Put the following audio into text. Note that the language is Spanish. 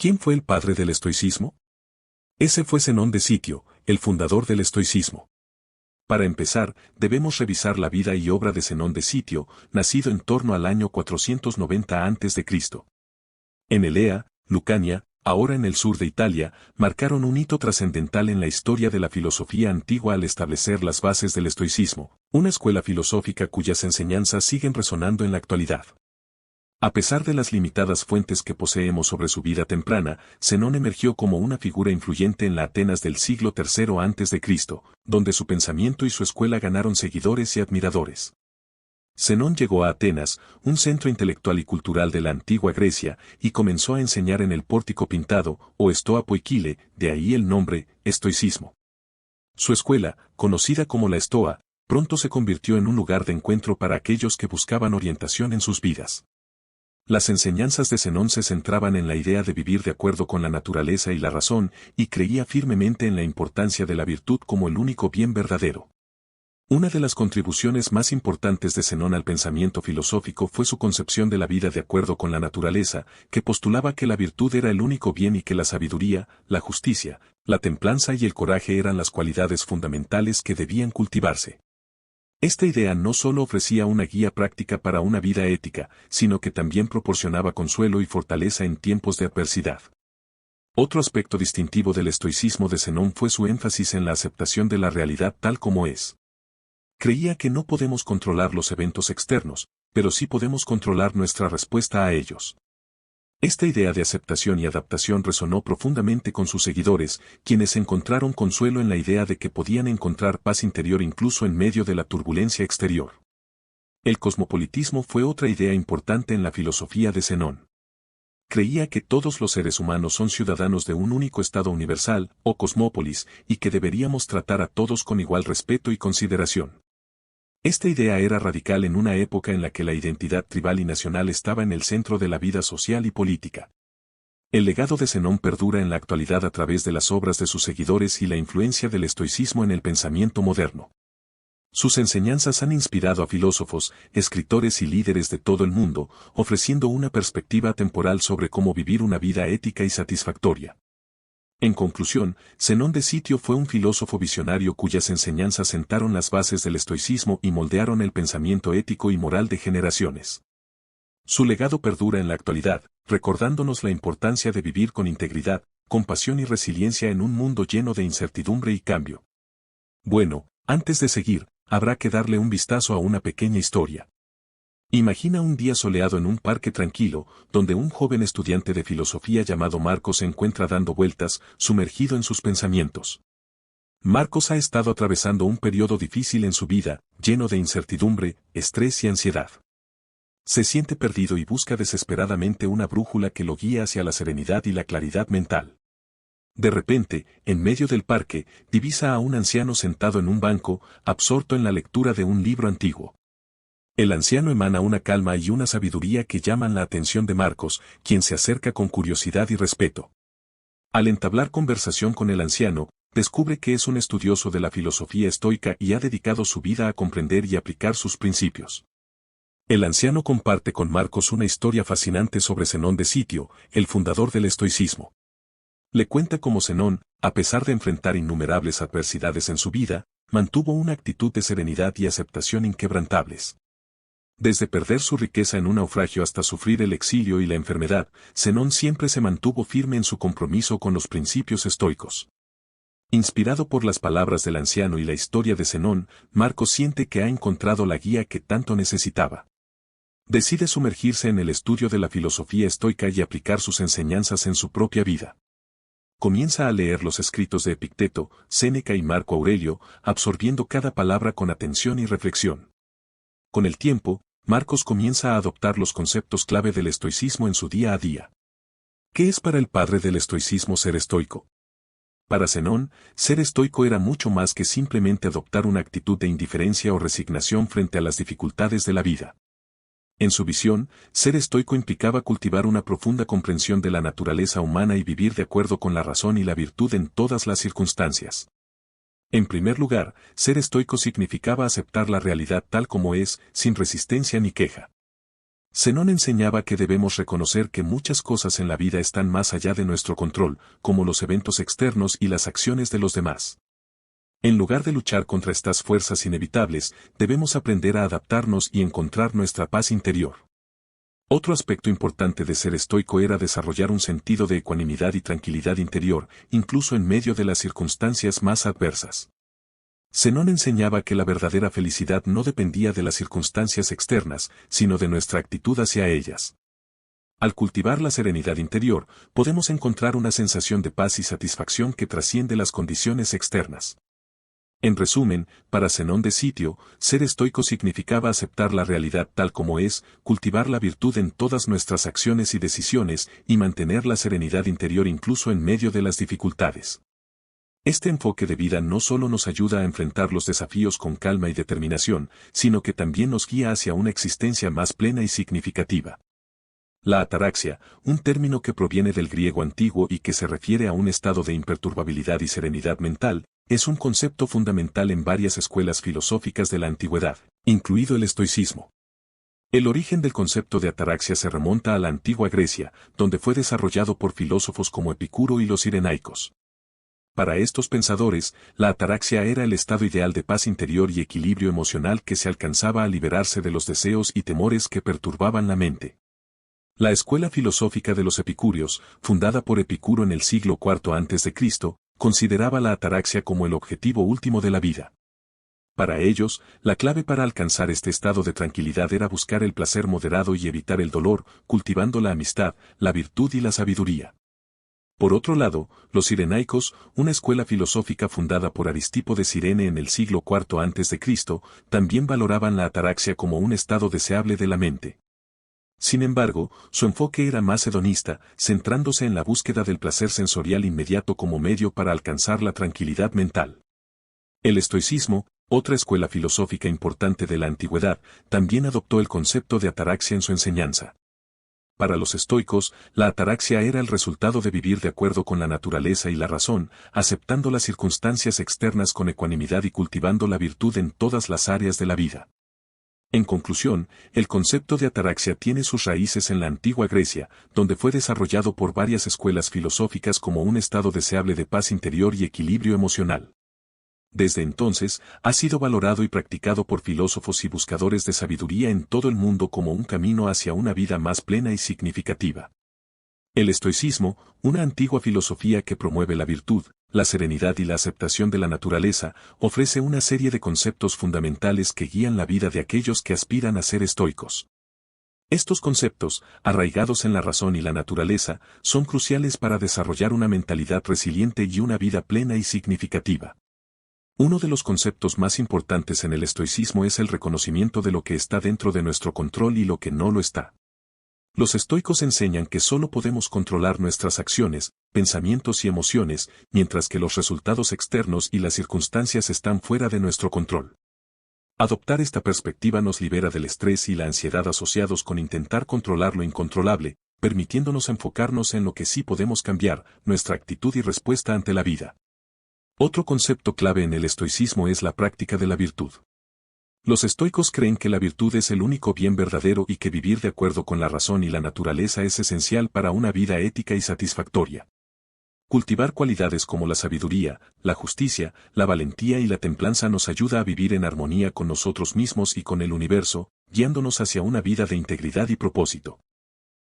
¿Quién fue el padre del estoicismo? Ese fue Zenón de Sitio, el fundador del estoicismo. Para empezar, debemos revisar la vida y obra de Zenón de Sitio, nacido en torno al año 490 a.C. En Elea, Lucania, ahora en el sur de Italia, marcaron un hito trascendental en la historia de la filosofía antigua al establecer las bases del estoicismo, una escuela filosófica cuyas enseñanzas siguen resonando en la actualidad. A pesar de las limitadas fuentes que poseemos sobre su vida temprana, Zenón emergió como una figura influyente en la Atenas del siglo III a.C., donde su pensamiento y su escuela ganaron seguidores y admiradores. Zenón llegó a Atenas, un centro intelectual y cultural de la antigua Grecia, y comenzó a enseñar en el pórtico pintado, o Stoa Poikile, de ahí el nombre, estoicismo. Su escuela, conocida como la Stoa, pronto se convirtió en un lugar de encuentro para aquellos que buscaban orientación en sus vidas. Las enseñanzas de Zenón se centraban en la idea de vivir de acuerdo con la naturaleza y la razón, y creía firmemente en la importancia de la virtud como el único bien verdadero. Una de las contribuciones más importantes de Zenón al pensamiento filosófico fue su concepción de la vida de acuerdo con la naturaleza, que postulaba que la virtud era el único bien y que la sabiduría, la justicia, la templanza y el coraje eran las cualidades fundamentales que debían cultivarse. Esta idea no solo ofrecía una guía práctica para una vida ética, sino que también proporcionaba consuelo y fortaleza en tiempos de adversidad. Otro aspecto distintivo del estoicismo de Zenón fue su énfasis en la aceptación de la realidad tal como es. Creía que no podemos controlar los eventos externos, pero sí podemos controlar nuestra respuesta a ellos. Esta idea de aceptación y adaptación resonó profundamente con sus seguidores, quienes encontraron consuelo en la idea de que podían encontrar paz interior incluso en medio de la turbulencia exterior. El cosmopolitismo fue otra idea importante en la filosofía de Zenón. Creía que todos los seres humanos son ciudadanos de un único estado universal, o cosmópolis, y que deberíamos tratar a todos con igual respeto y consideración. Esta idea era radical en una época en la que la identidad tribal y nacional estaba en el centro de la vida social y política. El legado de Zenón perdura en la actualidad a través de las obras de sus seguidores y la influencia del estoicismo en el pensamiento moderno. Sus enseñanzas han inspirado a filósofos, escritores y líderes de todo el mundo, ofreciendo una perspectiva temporal sobre cómo vivir una vida ética y satisfactoria. En conclusión, Zenón de Sitio fue un filósofo visionario cuyas enseñanzas sentaron las bases del estoicismo y moldearon el pensamiento ético y moral de generaciones. Su legado perdura en la actualidad, recordándonos la importancia de vivir con integridad, compasión y resiliencia en un mundo lleno de incertidumbre y cambio. Bueno, antes de seguir, habrá que darle un vistazo a una pequeña historia. Imagina un día soleado en un parque tranquilo, donde un joven estudiante de filosofía llamado Marcos se encuentra dando vueltas, sumergido en sus pensamientos. Marcos ha estado atravesando un periodo difícil en su vida, lleno de incertidumbre, estrés y ansiedad. Se siente perdido y busca desesperadamente una brújula que lo guíe hacia la serenidad y la claridad mental. De repente, en medio del parque, divisa a un anciano sentado en un banco, absorto en la lectura de un libro antiguo. El anciano emana una calma y una sabiduría que llaman la atención de Marcos, quien se acerca con curiosidad y respeto. Al entablar conversación con el anciano, descubre que es un estudioso de la filosofía estoica y ha dedicado su vida a comprender y aplicar sus principios. El anciano comparte con Marcos una historia fascinante sobre Zenón de Sitio, el fundador del estoicismo. Le cuenta cómo Zenón, a pesar de enfrentar innumerables adversidades en su vida, mantuvo una actitud de serenidad y aceptación inquebrantables. Desde perder su riqueza en un naufragio hasta sufrir el exilio y la enfermedad, Zenón siempre se mantuvo firme en su compromiso con los principios estoicos. Inspirado por las palabras del anciano y la historia de Zenón, Marcos siente que ha encontrado la guía que tanto necesitaba. Decide sumergirse en el estudio de la filosofía estoica y aplicar sus enseñanzas en su propia vida. Comienza a leer los escritos de Epicteto, Séneca y Marco Aurelio, absorbiendo cada palabra con atención y reflexión. Con el tiempo, Marcos comienza a adoptar los conceptos clave del estoicismo en su día a día. ¿Qué es para el padre del estoicismo ser estoico? Para Zenón, ser estoico era mucho más que simplemente adoptar una actitud de indiferencia o resignación frente a las dificultades de la vida. En su visión, ser estoico implicaba cultivar una profunda comprensión de la naturaleza humana y vivir de acuerdo con la razón y la virtud en todas las circunstancias. En primer lugar, ser estoico significaba aceptar la realidad tal como es, sin resistencia ni queja. Zenón enseñaba que debemos reconocer que muchas cosas en la vida están más allá de nuestro control, como los eventos externos y las acciones de los demás. En lugar de luchar contra estas fuerzas inevitables, debemos aprender a adaptarnos y encontrar nuestra paz interior. Otro aspecto importante de ser estoico era desarrollar un sentido de ecuanimidad y tranquilidad interior, incluso en medio de las circunstancias más adversas. Zenón enseñaba que la verdadera felicidad no dependía de las circunstancias externas, sino de nuestra actitud hacia ellas. Al cultivar la serenidad interior, podemos encontrar una sensación de paz y satisfacción que trasciende las condiciones externas. En resumen, para Zenón de Sitio, ser estoico significaba aceptar la realidad tal como es, cultivar la virtud en todas nuestras acciones y decisiones, y mantener la serenidad interior incluso en medio de las dificultades. Este enfoque de vida no solo nos ayuda a enfrentar los desafíos con calma y determinación, sino que también nos guía hacia una existencia más plena y significativa. La ataraxia, un término que proviene del griego antiguo y que se refiere a un estado de imperturbabilidad y serenidad mental, es un concepto fundamental en varias escuelas filosóficas de la antigüedad, incluido el estoicismo. El origen del concepto de ataraxia se remonta a la antigua Grecia, donde fue desarrollado por filósofos como Epicuro y los cirenaicos. Para estos pensadores, la ataraxia era el estado ideal de paz interior y equilibrio emocional que se alcanzaba al liberarse de los deseos y temores que perturbaban la mente. La escuela filosófica de los epicúreos, fundada por Epicuro en el siglo IV a.C., consideraba la ataraxia como el objetivo último de la vida. Para ellos, la clave para alcanzar este estado de tranquilidad era buscar el placer moderado y evitar el dolor, cultivando la amistad, la virtud y la sabiduría. Por otro lado, los cirenaicos, una escuela filosófica fundada por Aristipo de Cirene en el siglo IV a.C., también valoraban la ataraxia como un estado deseable de la mente. Sin embargo, su enfoque era más hedonista, centrándose en la búsqueda del placer sensorial inmediato como medio para alcanzar la tranquilidad mental. El estoicismo, otra escuela filosófica importante de la antigüedad, también adoptó el concepto de ataraxia en su enseñanza. Para los estoicos, la ataraxia era el resultado de vivir de acuerdo con la naturaleza y la razón, aceptando las circunstancias externas con ecuanimidad y cultivando la virtud en todas las áreas de la vida. En conclusión, el concepto de ataraxia tiene sus raíces en la antigua Grecia, donde fue desarrollado por varias escuelas filosóficas como un estado deseable de paz interior y equilibrio emocional. Desde entonces, ha sido valorado y practicado por filósofos y buscadores de sabiduría en todo el mundo como un camino hacia una vida más plena y significativa. El estoicismo, una antigua filosofía que promueve la virtud, la serenidad y la aceptación de la naturaleza, ofrece una serie de conceptos fundamentales que guían la vida de aquellos que aspiran a ser estoicos. Estos conceptos, arraigados en la razón y la naturaleza, son cruciales para desarrollar una mentalidad resiliente y una vida plena y significativa. Uno de los conceptos más importantes en el estoicismo es el reconocimiento de lo que está dentro de nuestro control y lo que no lo está. Los estoicos enseñan que solo podemos controlar nuestras acciones, pensamientos y emociones, mientras que los resultados externos y las circunstancias están fuera de nuestro control. Adoptar esta perspectiva nos libera del estrés y la ansiedad asociados con intentar controlar lo incontrolable, permitiéndonos enfocarnos en lo que sí podemos cambiar, nuestra actitud y respuesta ante la vida. Otro concepto clave en el estoicismo es la práctica de la virtud. Los estoicos creen que la virtud es el único bien verdadero y que vivir de acuerdo con la razón y la naturaleza es esencial para una vida ética y satisfactoria. Cultivar cualidades como la sabiduría, la justicia, la valentía y la templanza nos ayuda a vivir en armonía con nosotros mismos y con el universo, guiándonos hacia una vida de integridad y propósito.